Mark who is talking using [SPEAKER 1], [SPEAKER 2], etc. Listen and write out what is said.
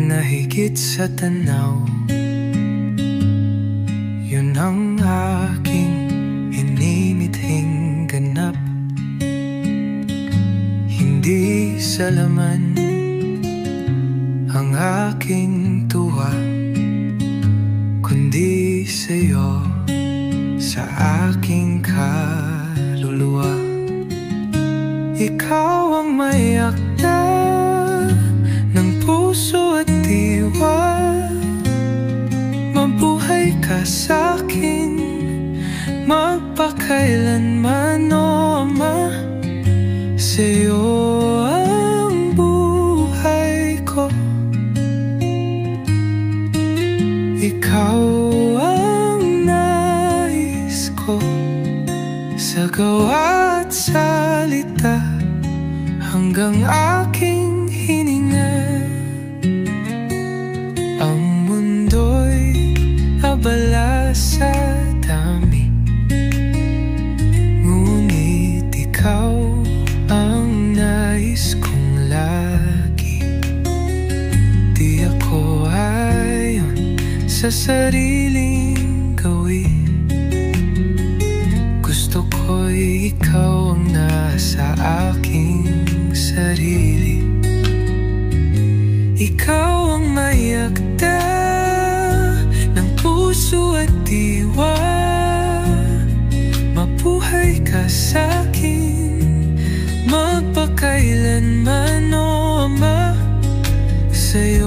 [SPEAKER 1] na higit sa tanaw. Yun ang aking ininithing ganap. Hindi sa laman ang aking tuwa, kundi sa'yo, sa aking kaluluwa. Ikaw ang may akda ng puso at diwa. Mabuhay ka sa'kin magpakailanman, o Ama. Sa'yo ang buhay ko, ikaw ang nais ko. Sa gawa at salita hanggang aking hininga, ang mundo'y abala sa dami, ngunit ikaw ang nais kong lagi. Di ako ayon sa sariling gawin, gusto ko'y ikaw ang nasa aking sarili. Ikaw ang may akda ng puso at diwa. Mabuhay ka sa'kin magpakailanman, o Ama. Sa'yo